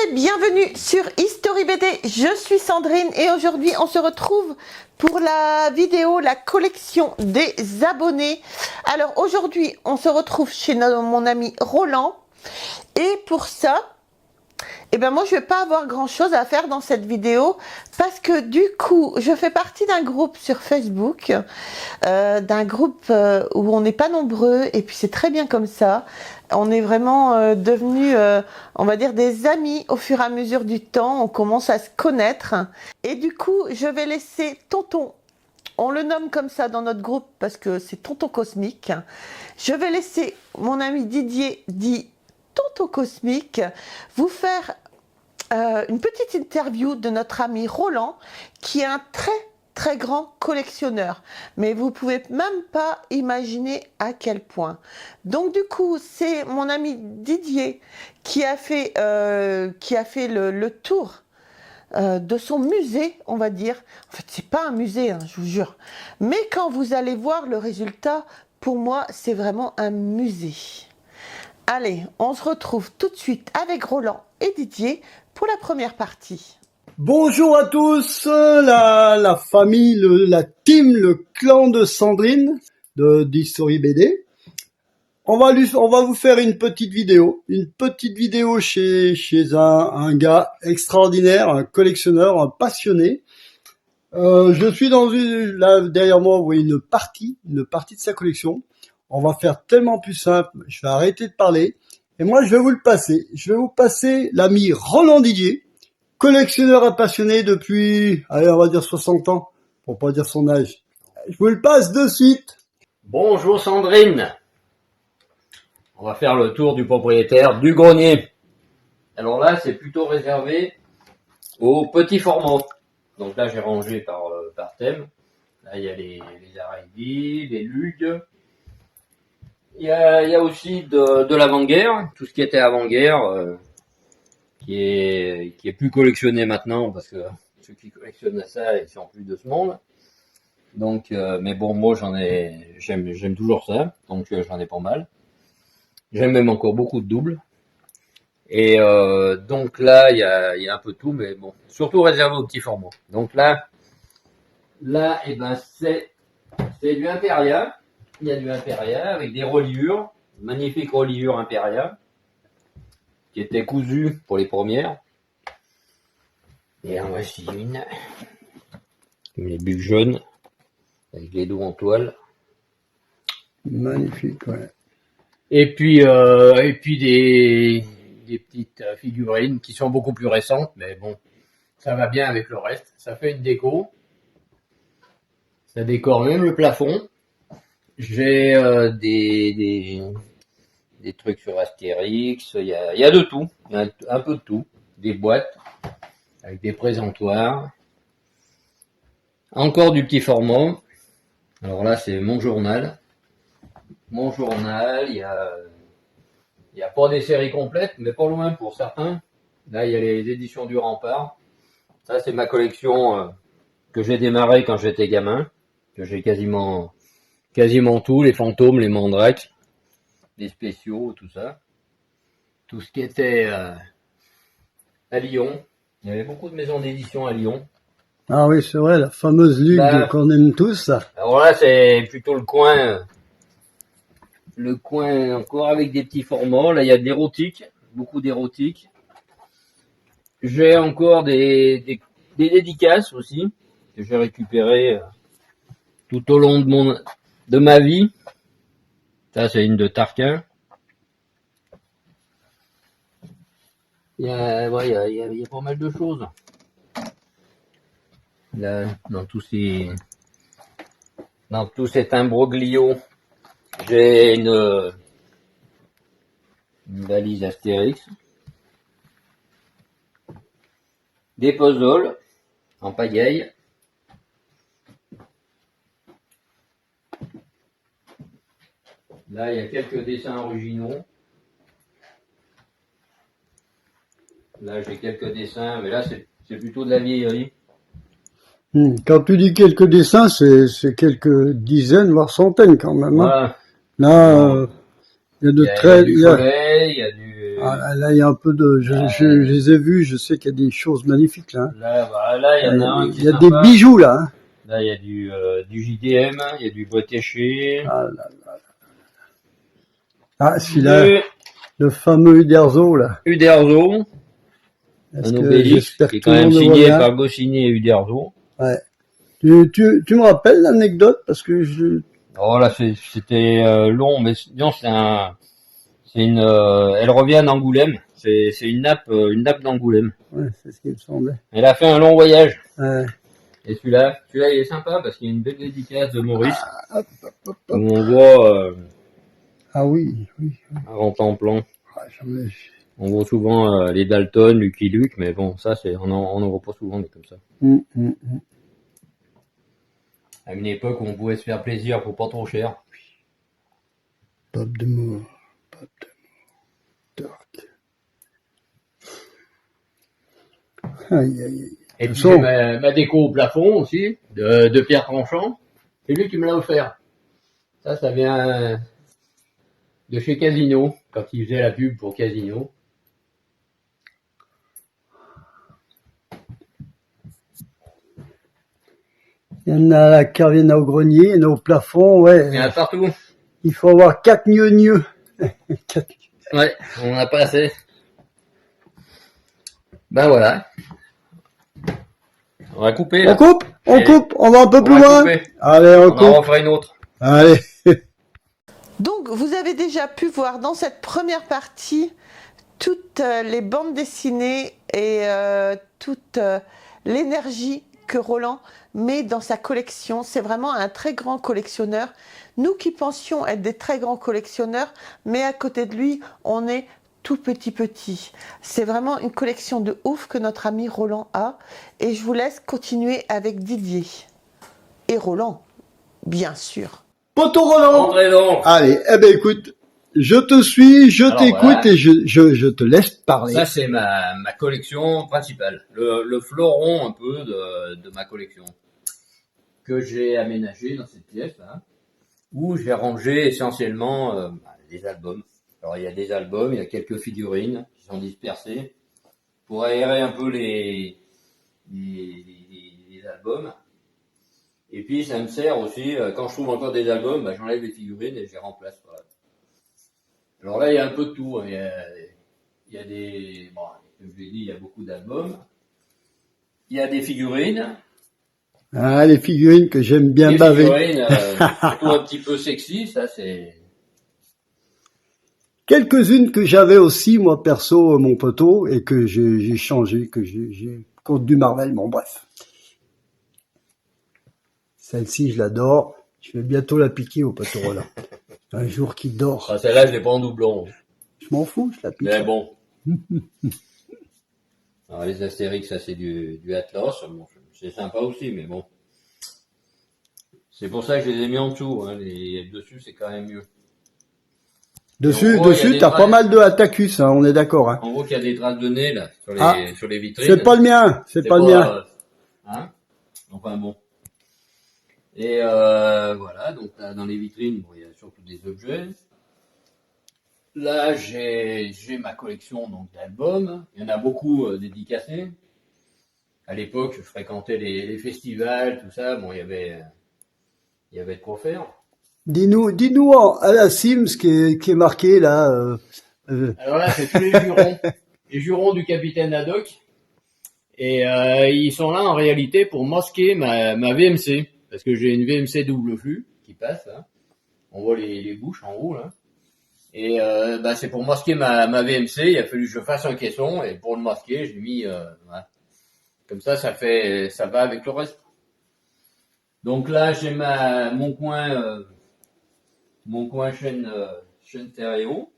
Et bienvenue sur History BD, je suis Sandrine et aujourd'hui on se retrouve pour la vidéo La collection des abonnés. Alors aujourd'hui on se retrouve chez mon ami Roland et pour ça, moi je vais pas avoir grand chose à faire dans cette vidéo parce que du coup je fais partie d'un groupe sur Facebook, d'un groupe où on n'est pas nombreux et puis c'est très bien comme ça. On est vraiment devenus, on va dire, des amis au fur et à mesure du temps. On commence à se connaître. Et du coup, je vais laisser Tonton, on le nomme comme ça dans notre groupe parce que c'est Tonton Cosmique. Je vais laisser mon ami Didier, dit Tonton Cosmique, vous faire une petite interview de notre ami Roland, qui est un très grand collectionneur, mais vous pouvez même pas imaginer à quel point. Donc du coup, c'est mon ami Didier qui a fait le tour de son musée, on va dire. En fait, c'est pas un musée, hein, je vous jure. Mais quand vous allez voir le résultat, pour moi, c'est vraiment un musée. Allez, on se retrouve tout de suite avec Roland et Didier pour la première partie. Bonjour à tous, la famille, la team, le clan de Sandrine d'History BD. On va vous faire une petite vidéo chez un gars extraordinaire, un collectionneur, un passionné. Je suis là derrière moi, vous voyez une partie de sa collection. On va faire tellement plus simple, je vais arrêter de parler et moi je vais vous passer l'ami Roland Didier. Collectionneur et passionné depuis, allez, on va dire 60 ans, pour pas dire son âge. Je vous le passe de suite. Bonjour Sandrine. On va faire le tour du propriétaire du grenier. Alors là, c'est plutôt réservé aux petits formats. Donc là, j'ai rangé par thème. Là, il y a les araignées, les lugues. Il y a aussi de l'avant-guerre, tout ce qui était avant-guerre. Qui est plus collectionné maintenant parce que ceux qui collectionnent ça ils sont plus de ce monde. Donc mais bon, moi j'aime toujours ça, donc j'en ai pas mal. J'aime même encore beaucoup de doubles. Et donc là il y a un peu de tout, mais bon, surtout réservé aux petits formats. Donc là c'est du Imperia. Il y a du Imperia avec des reliures, magnifiques reliures Imperia, qui était cousu pour les premières. Et en voici une. Les bulles jaunes, avec les dos en toile. Magnifique, ouais. Et puis des petites figurines qui sont beaucoup plus récentes, mais bon, ça va bien avec le reste. Ça fait une déco. Ça décore même le plafond. J'ai des trucs sur Astérix, il y a de tout, il y a un peu de tout, des boîtes avec des présentoirs, encore du petit format. Alors là c'est mon journal, il y a pas des séries complètes, mais pas loin pour certains. Là il y a les éditions du Rempart, ça c'est ma collection que j'ai démarré quand j'étais gamin, que j'ai quasiment tout, les fantômes, les mandrakes, les spéciaux, tout ça. Tout ce qui était à Lyon. Il y avait beaucoup de maisons d'édition à Lyon. Ah oui, c'est vrai, la fameuse lugue qu'on aime tous. Alors là, c'est plutôt le coin encore avec des petits formats. Là, il y a de l'érotique, beaucoup d'érotique. J'ai encore des dédicaces aussi, que j'ai récupérées tout au long de ma vie. Ça, c'est une de Tarquin. Il y a pas mal de choses. Là, dans tous cet imbroglio, j'ai une valise Astérix. Des puzzles en pagaille. Là, il y a quelques dessins originaux. Là, j'ai quelques dessins, mais là, c'est plutôt de la vieillerie. Quand tu dis quelques dessins, c'est quelques dizaines, voire centaines quand même. Hein. Voilà. Là, il y a de très... Il y a du Follet, il y a du Ah, là, il y a un peu de, je les ai vus, je sais qu'il y a des choses magnifiques, là. Là, voilà, là, il y en a un qui Il y est a des sympa. bijoux, là, hein. Là, il y a du JDM, il y a du bois téché. Ah, là, là. Ah, celui-là, le fameux Uderzo, là. Uderzo, Est-ce un que obélisque j'espère qui est que quand tout le même monde le voit signé bien. par Goscinny et Uderzo. Ouais. Tu me rappelles l'anecdote parce que Oh là, c'était long, mais non, elle revient d'Angoulême. C'est une nappe d'Angoulême. ouais, c'est ce qui me semblait. Elle a fait un long voyage. Ouais. Et celui-là, il est sympa parce qu'il y a une belle dédicace de Maurice Hop, hop, hop, où hop. on voit Ah oui, oui. avant plan. Ah, j'en ai- On voit souvent les Dalton, Lucky Luke, mais bon, ça on en voit pas souvent des comme ça. Hum. À une époque où on pouvait se faire plaisir pour pas trop cher. Pop de mort. Dark. Aïe, aïe, aïe. Et puis Son. j'ai ma déco au plafond aussi, de Pierre Tranchant. C'est lui qui me l'a offert. Ça vient de chez Casino, quand il faisait la pub pour Casino. Il y en a là qui reviennent au grenier, il y en a au plafond, ouais. Il y en a partout. Il faut avoir 4 gneux. Ouais, on n'a pas assez. Ben voilà. On va couper là. On coupe, on va un peu plus va loin. couper. Allez, on On en coupe. refera une autre. Allez. Donc, vous avez déjà pu voir dans cette première partie toutes les bandes dessinées et toute l'énergie que Roland met dans sa collection. C'est vraiment un très grand collectionneur. Nous qui pensions être des très grands collectionneurs, mais à côté de lui, on est tout petit. C'est vraiment une collection de ouf que notre ami Roland a. Et je vous laisse continuer avec Didier. Et Roland, bien sûr. Poto Roland. Entrez donc. Allez, eh ben écoute, je te suis, je Alors, t'écoute voilà. et je te laisse parler. Ça, c'est ma collection principale. Le fleuron un peu de ma collection. Que j'ai aménagé dans cette pièce là. Où j'ai rangé essentiellement des albums. Alors il y a des albums, il y a quelques figurines qui sont dispersées pour aérer un peu les albums. Et puis ça me sert aussi, quand je trouve encore des albums, j'enlève les figurines et je les remplace. Voilà. Alors là il y a un peu de tout. Hein. Il y a des, bon, comme je l'ai dit, il y a beaucoup d'albums. Il y a des figurines. Ah, les figurines que j'aime bien Des baver. figurines surtout un petit peu sexy, ça c'est... Quelques-unes que j'avais aussi, moi perso, mon poteau, et que j'ai changé, que j'ai contre du Marvel, bon bref. Celle-ci, je l'adore. Je vais bientôt la piquer au poteau Roland. Un jour qu'il dort. Ah, celle-là je l'ai pas en doublon. Je m'en fous, je la pique. Mais bon. Alors les Astérix, ça c'est du Atlas. Bon, c'est sympa aussi, mais bon. C'est pour ça que je les ai mis en dessous. Hein. Dessus, c'est quand même mieux. Dessus, gros, il y a des t'as pas traces. mal de Atacus, hein, on est d'accord. Hein. En gros, qu'il y a des traces de nez là sur Ah, sur les vitrines. C'est pas le mien, c'est pas le mien. Hein, enfin bon. Et voilà, donc là, dans les vitrines, bon, il y a surtout des objets. Là, j'ai ma collection donc d'albums. Il y en a beaucoup dédicacés. À l'époque, je fréquentais les festivals, tout ça. Bon, il y avait de quoi faire. Dis-nous à la Sims qui est marqué là. Alors là, c'est tous les jurons. Les jurons du capitaine Haddock. Et ils sont là en réalité pour masquer ma VMC. Parce que j'ai une VMC double flux qui passe là. On voit les bouches en haut là. Et c'est pour masquer ma VMC, il a fallu que je fasse un caisson. Et pour le masquer, j'ai mis... voilà. Comme ça va avec le reste. Donc là, j'ai mon coin chaîne stéréo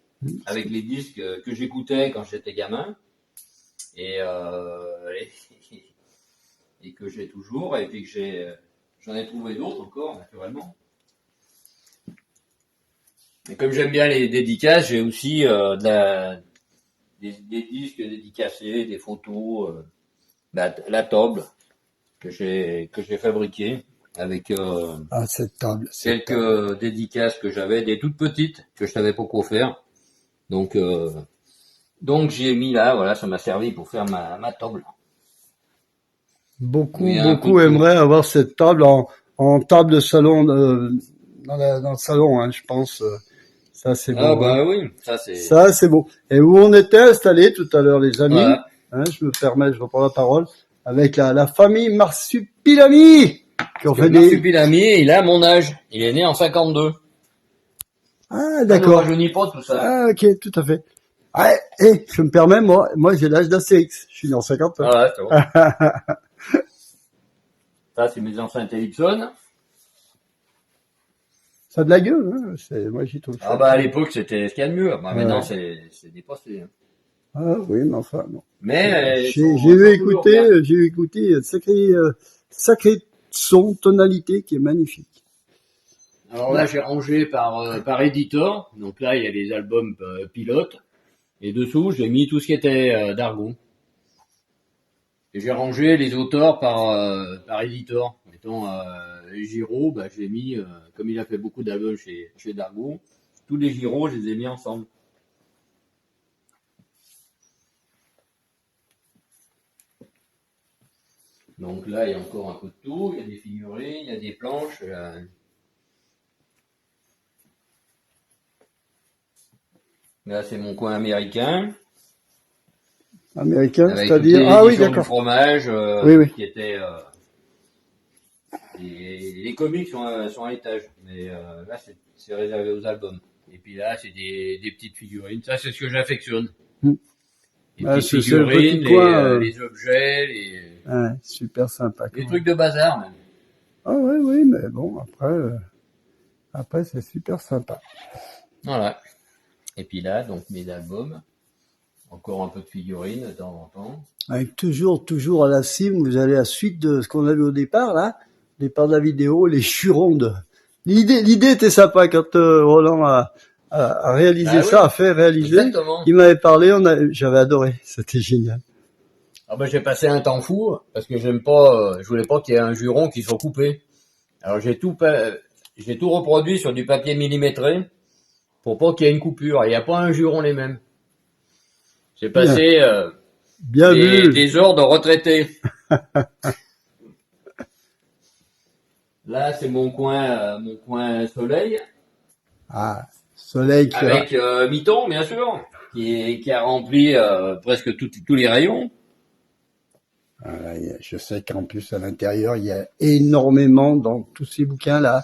avec les disques que j'écoutais quand j'étais gamin et que j'ai toujours et puis que j'en ai trouvé d'autres encore naturellement. Et comme j'aime bien les dédicaces, j'ai aussi des disques dédicacés, des photos, la table que j'ai fabriquée avec cette table. dédicaces que j'avais, des toutes petites que je savais pas quoi faire. Donc Donc j'ai mis là, voilà, ça m'a servi pour faire ma table. Beaucoup, Oui, un beaucoup peu de tout. aimeraient avoir cette table en table de salon, dans le salon, hein, je pense. Ça, c'est Ah beau, hein. bah oui, ça c'est... Ça, c'est beau. Et où on était installés tout à l'heure, les amis, Voilà. hein, je reprends la parole, avec la famille Marsupilami, qui ont Parce que fait des... Marsupilami, il a mon âge. Il est né en 52. Ah, Ça nous d'accord. rajeunit pas tout ça. Ah, ok, tout à fait. Ah, et je me permets, moi, j'ai l'âge d'Astérix. Je suis né en 50. Ah ouais, c'est bon. Ça c'est mes anciens Télixon. Ça a de la gueule, hein. Moi, j'y trouve ça. Ah bah à l'époque c'était ce qu'il y a de mieux. Bah, maintenant Ouais. c'est dépassé. Hein. Ah, oui, mais enfin, bon. Mais ils J'ai sont j'ai toujours bien. eu écouté sacré son, tonalité qui est magnifique. Alors là j'ai rangé par éditeur. Donc là il y a les albums pilotes. Et dessous j'ai mis tout ce qui était d'Argo. Et j'ai rangé les auteurs par éditeur. Mettons Giraud, bah j'ai mis, comme il a fait beaucoup d'albums chez Dargo, tous les Giraud je les ai mis ensemble. Donc là, il y a encore un peu de tout. Il y a des figurines, il y a des planches. Là, c'est mon coin américain. Américain, Avec c'est-à-dire... toutes les Ah oui, éditions du d'accord. fromage, Oui, oui. qui étaient... les comics sont à l'étage. Mais là, c'est réservé aux albums. Et puis là, c'est des petites figurines. Ça, c'est ce que j'affectionne. Hmm. Les Ah, petites c'est le petit figurines, coin, les objets, ouais, super sympa. les Quand trucs même. de bazar même. Ah oui, oui, mais bon, après c'est super sympa. Voilà. Et puis là, donc mes albums. Encore un peu de figurines de temps en temps. Avec toujours à la cime, vous allez à la suite de ce qu'on a vu au départ, là, au départ de la vidéo, les churondes. L'idée était sympa quand Roland a réalisé Ah ça, oui, a fait réaliser. exactement. Il m'avait parlé, j'avais adoré, c'était génial. Ah ben j'ai passé un temps fou parce que j'aime pas, je voulais pas qu'il y ait un juron qui soit coupé. Alors j'ai tout reproduit sur du papier millimétré pour pas qu'il y ait une coupure. Il n'y a pas un juron les mêmes. J'ai passé Bien vu. des heures de retraité. Là c'est mon coin soleil Ah, soleil qui avec Miton bien sûr qui a rempli presque tous les rayons. Voilà, je sais qu'en plus à l'intérieur, il y a énormément dans tous ces bouquins-là,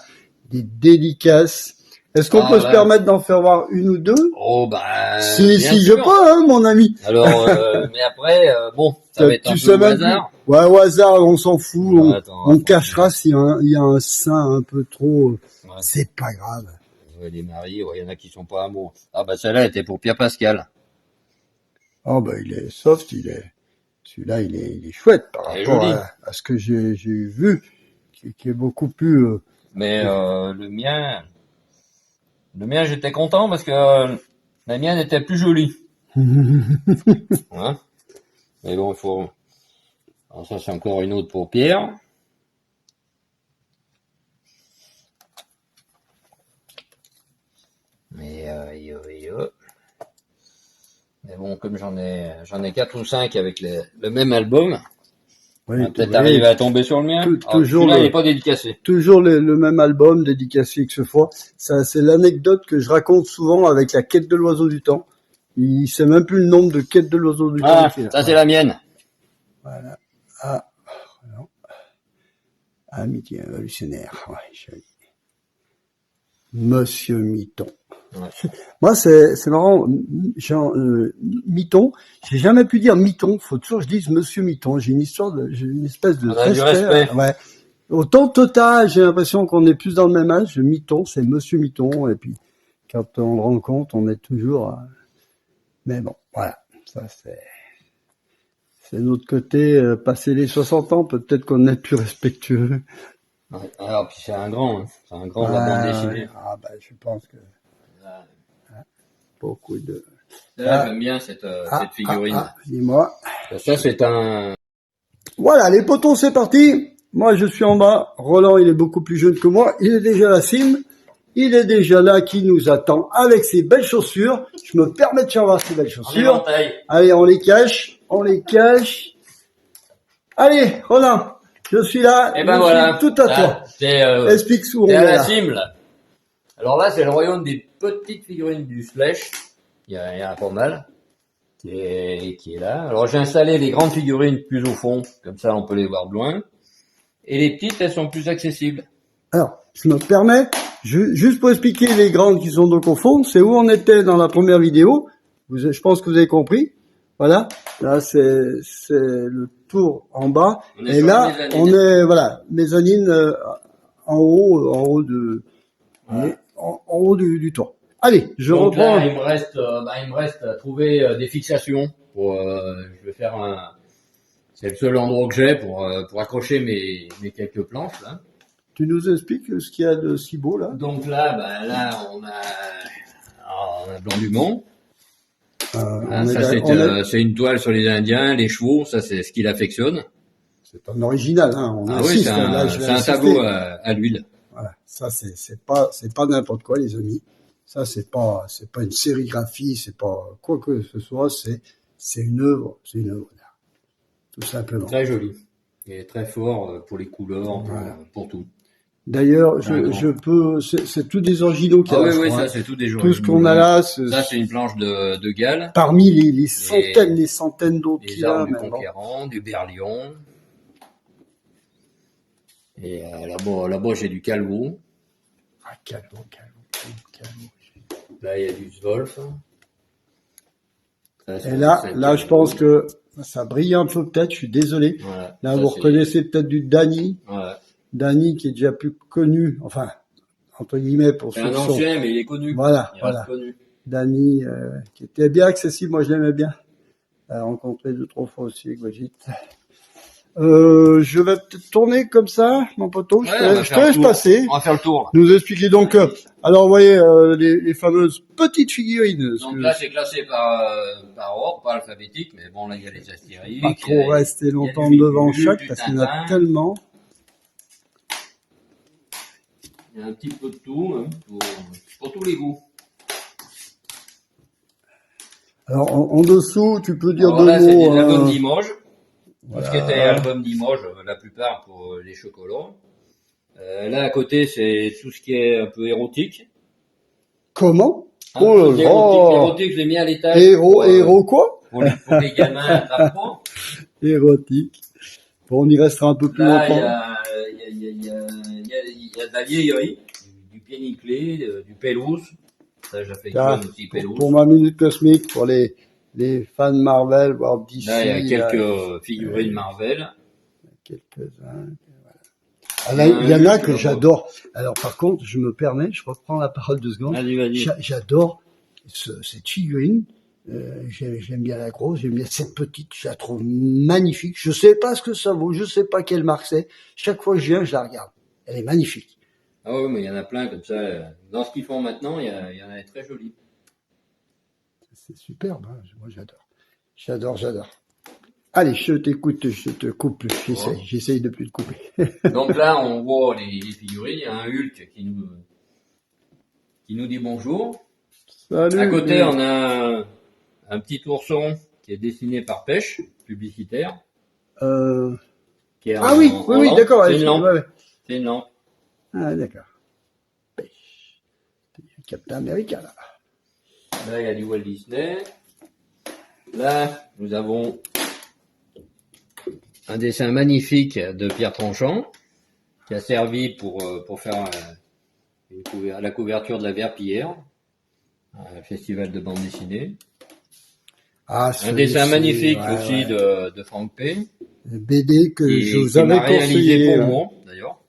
des dédicaces. Est-ce qu'on peut se permettre d'en faire voir une ou deux? Oh bah Si bien je sûr. peux, hein, mon ami. Alors mais après bon, ça va être un peu au hasard. Ouais, au hasard, on s'en fout. On Attends, cachera s'il y a un sein un peu trop. Ouais. C'est pas grave. Ouais, les maris, il y en a qui sont pas amoureux. Ah bah celle-là était pour Pierre Pascal. Oh bah il est soft, celui-là il est chouette par Il est rapport joli. à ce que j'ai vu, qui est beaucoup plus. Mais le mien j'étais content parce que la mienne était plus jolie. Hein. Mais bon, il faut. Alors ça c'est encore une autre pour Pierre. Mais mais bon, comme j'en ai 4 ou 5 avec le même album, on va peut-être arriver à tomber sur le mien. Toujours celui-là, il n'est pas dédicacé. Toujours le même album dédicacé X fois. Ça, c'est l'anecdote que je raconte souvent avec la quête de l'oiseau du temps. Il sait même plus le nombre de quêtes de l'oiseau du temps. Ça c'est la mienne. Voilà. Ah, non. Amitié révolutionnaire. Ouais, joli. Monsieur Miton. Ouais. Moi, c'est marrant. Miton, j'ai jamais pu dire Miton. Faut toujours que je dise Monsieur Miton. J'ai une espèce de respect. Ouais. Autant Tota, j'ai l'impression qu'on est plus dans le même âge. Miton, c'est Monsieur Miton. Et puis, quand on le rend compte, on est toujours. Mais bon, voilà. Ça, c'est notre côté. Passé les 60 ans, peut-être qu'on est plus respectueux. Ouais. Alors, puis c'est un grand de la bande dessinée. Ah, bah, je pense que. Beaucoup de. Là, j'aime bien cette figurine. Dis-moi. Ça, c'est un. Voilà, les potons, c'est parti. Moi, je suis en bas. Roland, il est beaucoup plus jeune que moi. Il est déjà à la cime. Il est déjà là, qui nous attend avec ses belles chaussures. Je me permets de faire voir ses belles En chaussures. éventail. Allez, on les cache. On les cache. Allez, Roland, je suis là. Et ben je voilà. suis tout à Là, toi. c'est Explique où on c'est est à la là. cime, là. Alors là, c'est le royaume des petites figurines du Slash. Il y en a pas mal. Qui est là. Alors j'ai installé les grandes figurines plus au fond. Comme ça, on peut les voir de loin. Et les petites, elles sont plus accessibles. Alors, je me permets, juste pour expliquer les grandes qui sont donc au fond, c'est où on était dans la première vidéo. Je pense que vous avez compris. Voilà. Là, c'est le tour en bas. On est Et sur là, la mezzanine. on est, voilà, mezzanine en haut de, Voilà. en haut du toit. Allez, je Donc reprends. là, il me reste à trouver des fixations. Je vais faire c'est le seul endroit que j'ai pour accrocher mes quelques planches là. Tu nous expliques ce qu'il y a de si beau là? Donc là, on a Blanc du Mont. On Ça, est- c'est une toile sur les Indiens, les chevaux. Ça, c'est ce qu'il affectionne. c'est un original, hein. On Ah oui, insiste, c'est là, je vais c'est un insister. tableau à l'huile. Voilà. Ça, c'est pas n'importe quoi, les amis. Ça, c'est pas une sérigraphie, c'est pas quoi que ce soit, c'est une œuvre d'art. Tout simplement. Très joli. Et très fort pour les couleurs, Voilà. pour tout. D'ailleurs, Un grand. je peux, c'est tous des originaux qu'il y Ah a oui, là, je oui, crois, ça, hein. c'est tout des jolis. Tout ce qu'on a là, c'est Ça, c'est une planche de Galles. parmi les centaines d'autres Les qu'il y a, armes du mais bon. conquérant, du Berlion. Et là-bas, j'ai du Calvo. Ah, calme. Là, il y a du Zwolf. Ça, Et c'est là, Calvo. je pense que ça brille un peu peut-être, je suis désolé. Voilà. Là, Ça, vous c'est- reconnaissez peut-être du Dany. Voilà. Dany qui est déjà plus connu, enfin, entre guillemets, pour C'est ceux un qui sont. ancien, mais il est connu. Voilà, Il voilà. reste connu. Dany, qui était bien accessible, moi je l'aimais bien. Rencontré 2-3 fois aussi avec Brigitte. Je vais peut-être tourner comme ça, mon poteau. Ouais, on va Je te faire le laisse tour. passer. On va faire le tour. Nous expliquer donc. Alors, vous voyez les fameuses petites figurines. Donc là, c'est classé par ordre, pas alphabétique, mais bon, là, il y a les Astérix. Pas il y a- trop rester il y a longtemps du devant Lulu, chaque du parce qu'il y en a Tintin. tellement. Il y a un petit peu de tout, hein, pour tous les goûts. Alors, en dessous, tu peux dire Alors deux là, c'est mots. des albums Limoges. Voilà. Tout ce qui était album Limoges, la plupart pour les chocolats. Là, à côté, c'est tout ce qui est un peu érotique. Comment? Un Oh peu là d'érotique, là. l'érotique, je l'ai mis à l'étage. Héros quoi? Pour les gamins d'apprendre. Érotique. Bon, on y restera un peu plus Là, longtemps. il y a de la vieillerie, du pied nickelé, du pelouse. Ça, j'affectionne aussi pelouse. Pour ma minute cosmique, pour les fans Marvel, voire DC. Là, il y a quelques figurines Marvel. Quelques-uns. Ah, là, il y en a que j'adore. Alors, par contre, je me permets, je reprends la parole 2 secondes. Vas-y. J'adore cette figurine. J'aime bien la grosse, j'aime bien cette petite, je la trouve magnifique. Je sais pas ce que ça vaut, je sais pas quelle marque c'est. Chaque fois que je viens, je la regarde. Elle est magnifique. Ah oui, mais il y en a plein comme ça. Dans ce qu'ils font maintenant, il y en a des très jolies. C'est superbe, hein. Moi j'adore. Allez, je t'écoute, je te coupe, j'essaye de plus te couper. Donc là, on voit les figurines. Il y a un Hulk qui nous dit bonjour. Salut. À côté, on a un petit ourson qui est dessiné par Pêche, publicitaire. Qui est Ah oui, d'accord. C'est une lampe. Ouais. C'est une lampe. Ah, d'accord. Pêche. Captain America, là. Là, il y a du Walt Disney. Là, nous avons un dessin magnifique de Pierre Tranchant qui a servi pour faire la couverture de la Verpillière, un festival de bande dessinée. Ah, Un dessin magnifique ouais, aussi ouais. de Franck P. BD que je vous qui avais m'a réalisé conseillé. pour moi, d'ailleurs,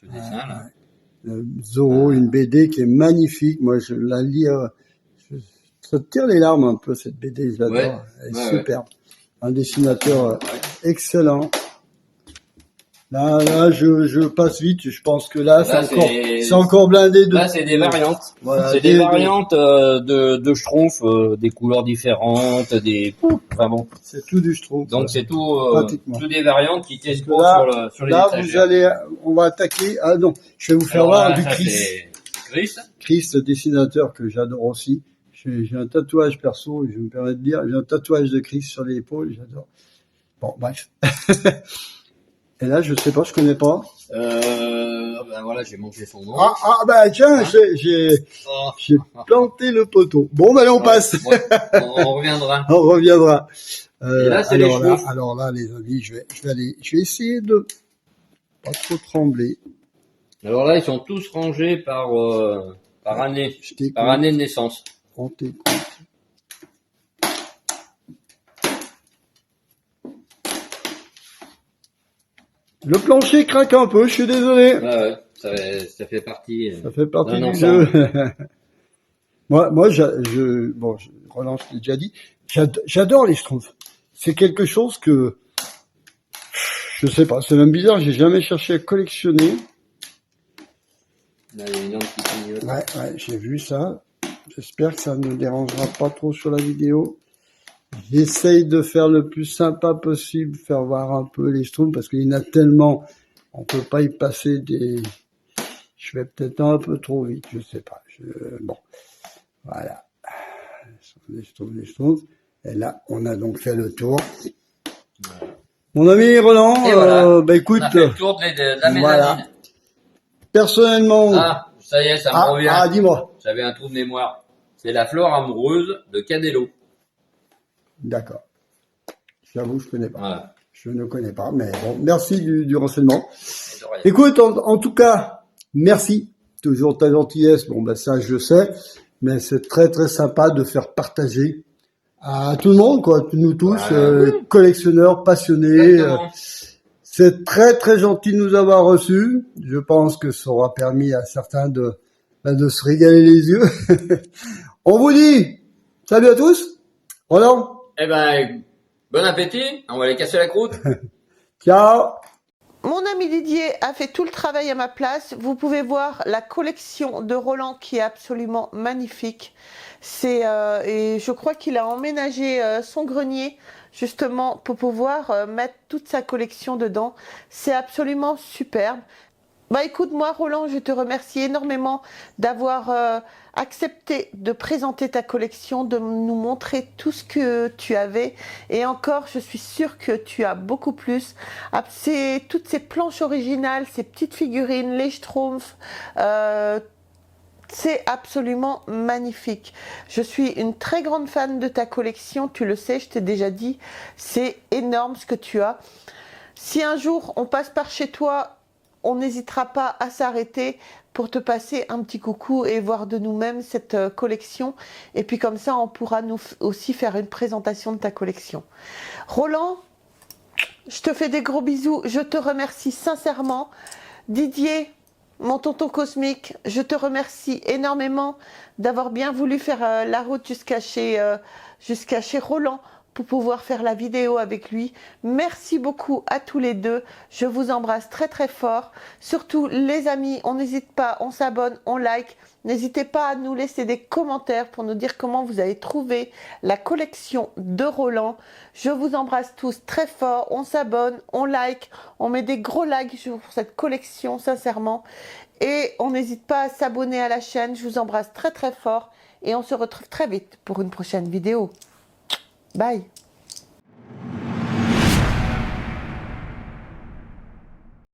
ce dessin-là. Zorro, une BD qui est magnifique. Moi, je la lis. Ça te tire les larmes un peu, cette BD. Je l'adore. Ouais, Elle est ouais, superbe. Un dessinateur excellent. Là, je passe vite. Je pense que là, c'est encore blindé de. Là, c'est des variantes. Voilà, c'est des variantes de Schtroumpf, des couleurs différentes, enfin bon. C'est tout du Schtroumpf. Donc c'est tout, pratiquement. tout des variantes qui testent Là, sur les là, étagères. on va attaquer. Ah non, je vais vous faire voir du ça, Chris. c'est Chris. Chris, le dessinateur que j'adore aussi. J'ai un tatouage perso, je me permets de dire, j'ai un tatouage de Chris sur l'épaule, j'adore. Bon, bref. Et là, je sais pas, je connais pas. Ben voilà, j'ai manqué son nom. Bah tiens, Hein j'ai planté le poteau. Bon, ben on passe. Ouais, on reviendra. On reviendra. Et là, c'est les cheveux. Alors là, les amis, je vais essayer de pas trop trembler. Alors là, ils sont tous rangés par année, Je t'écoute. par année de naissance. On t'écoute. Le plancher craque un peu, je suis désolé. Ouais, ça fait partie. Ça fait partie d'un du jeu. ensemble. Moi, bon, Roland, je l'ai déjà dit, j'adore les Schtroumpfs. C'est quelque chose que, je sais pas, c'est même bizarre, j'ai jamais cherché à collectionner. Là, il y a une lampe qui clignote. Ouais, j'ai vu ça. J'espère que ça ne dérangera pas trop sur la vidéo. J'essaye de faire le plus sympa possible, faire voir un peu les Schtroumpfs, parce qu'il y en a tellement, on peut pas y passer des... Je vais peut-être un peu trop vite, je sais pas. Bon, voilà. Les Schtroumpfs. Et là, on a donc fait le tour. Voilà. Mon ami Roland, Et voilà. bah écoute, On a fait le tour de la voilà. mélanine. Personnellement... Ah, ça y est, ça me revient. Dis-moi. J'avais un trou de mémoire. C'est la fleur amoureuse de Cadello. D'accord. J'avoue, je connais pas. Voilà. Je ne connais pas, mais bon, merci du renseignement. De rien. Écoute, en tout cas, merci. Toujours ta gentillesse. Bon, ben ça, je sais. Mais c'est très, très sympa de faire partager à tout le monde, quoi. Nous tous, Voilà. collectionneurs, passionnés. Exactement. C'est très, très gentil de nous avoir reçus. Je pense que ça aura permis à certains de se régaler les yeux. On vous dit salut à tous. Roland. Eh ben, bon appétit. On va aller casser la croûte. Ciao. Mon ami Didier a fait tout le travail à ma place. Vous pouvez voir la collection de Roland qui est absolument magnifique. Et je crois qu'il a emménagé son grenier justement pour pouvoir mettre toute sa collection dedans. C'est absolument superbe. Bah écoute, moi Roland, je te remercie énormément d'avoir accepté de présenter ta collection, de nous montrer tout ce que tu avais. Et encore, je suis sûre que tu as beaucoup plus. Toutes ces planches originales, ces petites figurines, les Schtroumpfs, c'est absolument magnifique. Je suis une très grande fan de ta collection, tu le sais, je t'ai déjà dit. C'est énorme ce que tu as. Si un jour on passe par chez toi, on n'hésitera pas à s'arrêter pour te passer un petit coucou et voir de nous-mêmes cette collection. Et puis comme ça, on pourra nous aussi faire une présentation de ta collection. Roland, je te fais des gros bisous. Je te remercie sincèrement. Didier, mon tonton cosmique, je te remercie énormément d'avoir bien voulu faire la route jusqu'à chez Roland pour pouvoir faire la vidéo avec lui. Merci beaucoup à tous les deux. Je vous embrasse très très fort. Surtout les amis, on n'hésite pas, on s'abonne, on like. N'hésitez pas à nous laisser des commentaires pour nous dire comment vous avez trouvé la collection de Roland. Je vous embrasse tous très fort. On s'abonne, on like, on met des gros likes sur cette collection sincèrement. Et on n'hésite pas à s'abonner à la chaîne. Je vous embrasse très très fort. Et on se retrouve très vite pour une prochaine vidéo. Bye.